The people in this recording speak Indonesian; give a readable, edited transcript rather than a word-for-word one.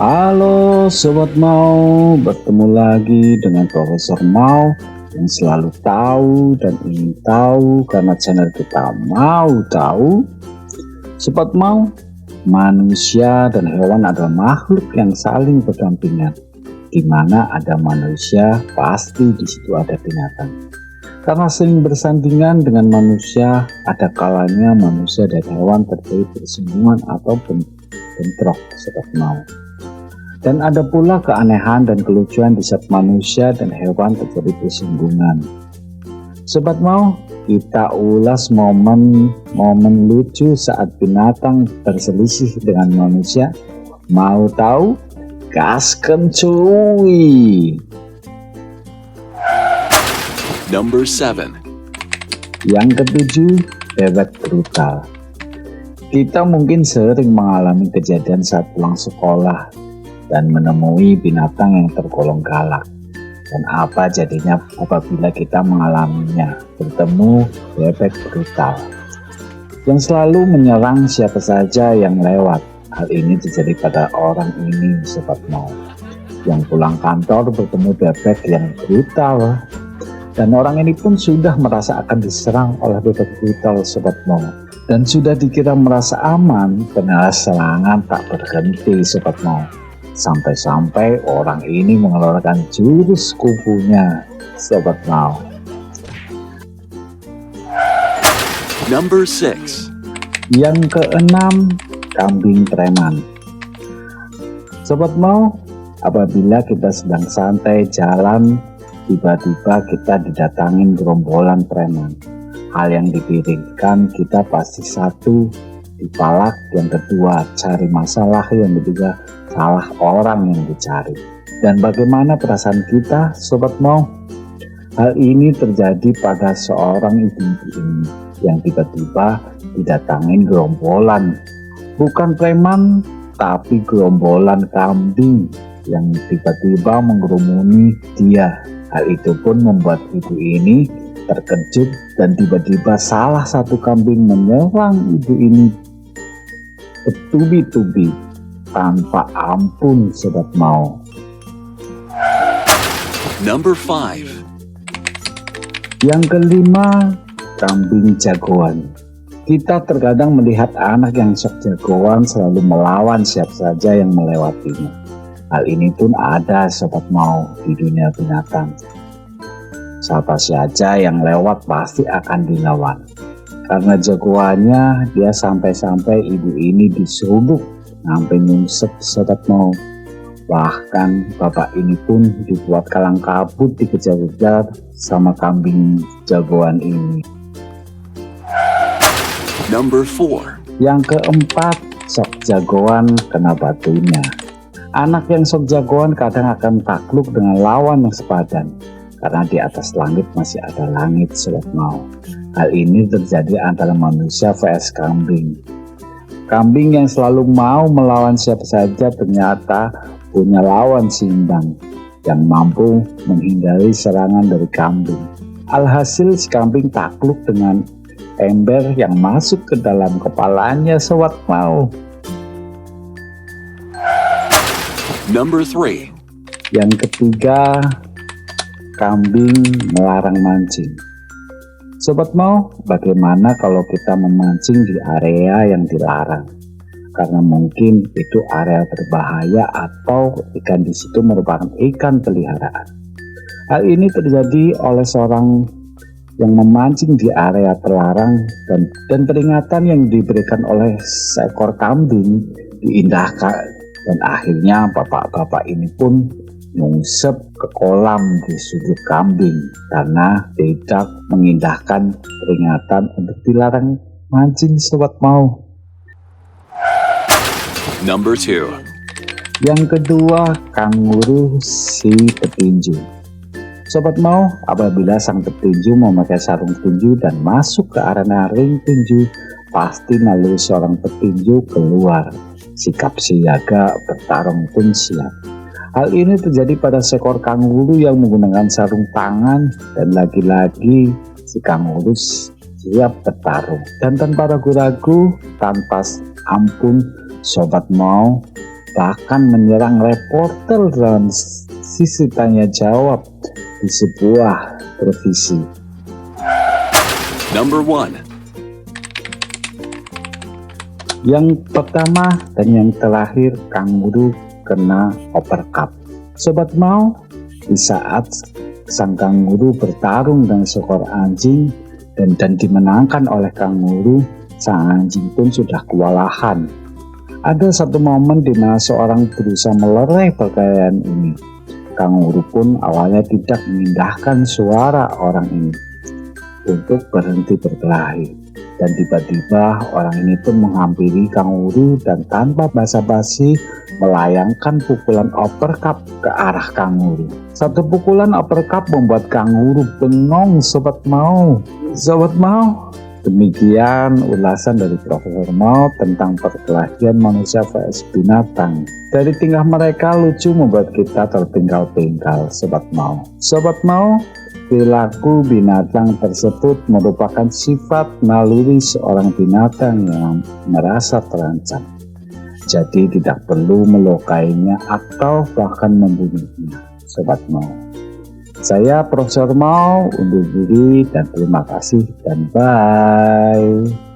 Halo Sobat Mau, bertemu lagi dengan Profesor Mau yang selalu tahu dan ingin tahu karena channel kita mau tahu. Sobat Mau, manusia dan hewan adalah makhluk yang saling berdampingan. Di mana ada manusia, pasti di situ ada binatang. Karena sering bersandingan dengan manusia, ada kalanya manusia dan hewan terjadi bersinggungan atau bentrok, Sobat Mau. Dan ada pula keanehan dan kelucuan di saat manusia dan hewan terjadi bersinggungan. Sobat Mau, kita ulas momen lucu saat binatang berselisih dengan manusia. Mau tahu? Gasken cuy! Number 7. Yang ketujuh, bebek brutal. Kita mungkin sering mengalami kejadian saat pulang sekolah dan menemui binatang yang tergolong galak. Dan apa jadinya apabila kita mengalaminya? Bertemu bebek brutal yang selalu menyerang siapa saja yang lewat. Hal ini terjadi pada orang ini, Sobat Mau, yang pulang kantor bertemu bebek yang brutal. Dan orang ini pun sudah merasa akan diserang oleh bebek brutal, Sobat Mau. Dan sudah dikira merasa aman, ternyata serangan tak berhenti, Sobat Mau. Sampai-sampai orang ini mengeluarkan jurus kufunya, Sobat Mau. Number 6. Yang keenam, kambing preman. Sobat Mau, apabila kita sedang santai jalan, tiba-tiba kita didatangin gerombolan preman. Hal yang dipikirkan kita pasti satu, dipalak, yang kedua cari masalah, yang ketiga salah orang yang dicari. Dan bagaimana perasaan kita, Sobat Mau? Hal ini terjadi pada seorang ibu-ibu ini yang tiba-tiba didatangin gerombolan, bukan preman tapi gerombolan kambing yang tiba-tiba menggerumuni dia. Hal itu pun membuat ibu ini terkejut dan tiba-tiba salah satu kambing menyerang ibu ini bertubi-tubi tanpa ampun, Sobat Mau. Number 5. Yang kelima, kambing jagoan. Kita terkadang melihat anak yang sok jagoan selalu melawan siapa saja yang melewatinya. Hal ini pun ada, Sobat Mau, di dunia binatang. Siapa saja yang lewat pasti akan dilawan. Karena jagoannya, dia sampai-sampai ibu ini diseruduk sampai nyungsep, Sobat Mau. Bahkan bapak ini pun dibuat kalang kabut dikejar-kejar sama kambing jagoan ini. Number 4. Yang keempat, sok jagoan kena batunya. Anak yang sok jagoan kadang akan takluk dengan lawan yang sepadan, karena di atas langit masih ada langit, Sobat Mau. Hal ini terjadi antara manusia vs kambing. Kambing yang selalu mau melawan siapa saja ternyata punya lawan seimbang yang mampu menghindari serangan dari kambing. Alhasil si kambing takluk dengan ember yang masuk ke dalam kepalanya, Sobat Mau. Number 3. Yang ketiga, kambing melarang mancing. Sobat Mau, bagaimana kalau kita memancing di area yang dilarang? Karena mungkin itu area berbahaya atau ikan di situ merupakan ikan peliharaan. Hal ini terjadi oleh seorang yang memancing di area terlarang dan peringatan yang diberikan oleh seekor kambing diindahkan, dan akhirnya bapak-bapak ini pun nyungsep ke kolam di sudut kambing karena tidak mengindahkan peringatan untuk dilarang mancing, Sobat Mau. Number 2. Yang kedua, kanguru si petinju. Sobat Mau, apabila sang petinju memakai sarung tinju dan masuk ke arena ring tinju, pasti melalui seorang petinju keluar. Sikap siaga bertarung pun siap. Hal ini terjadi pada seekor kanguru yang menggunakan sarung tangan, dan lagi-lagi si kanguru siap bertarung. Dan tanpa ragu-ragu, tanpa ampun, Sobat Mau bahkan menyerang reporter dalam sisi tanya jawab di sebuah televisi. Number 1. Yang pertama dan yang terakhir, kanguru kena uppercut. Sobat Mau, di saat sang kanguru bertarung dengan seekor anjing dan dimenangkan oleh kanguru, sang anjing pun sudah kewalahan. Ada satu momen di mana seorang berusaha melerai perkelahian ini. Kanguru pun awalnya tidak mengindahkan suara orang ini untuk berhenti berkelahi. Dan tiba-tiba orang ini pun menghampiri kanguru dan tanpa basa-basi melayangkan pukulan uppercut ke arah kanguru. Satu pukulan uppercut membuat kanguru bengong, Sobat Mau. Sobat Mau, demikian ulasan dari Profesor Mau tentang perkelahian manusia vs binatang. Dari tingkah mereka lucu membuat kita tertinggal-tinggal, Sobat Mau. Sobat Mau, perilaku binatang tersebut merupakan sifat naluri seorang binatang yang merasa terancam. Jadi tidak perlu melukainya atau bahkan membunuhnya, Sobat Mau. Saya Profesor Mau undur diri dan terima kasih dan bye.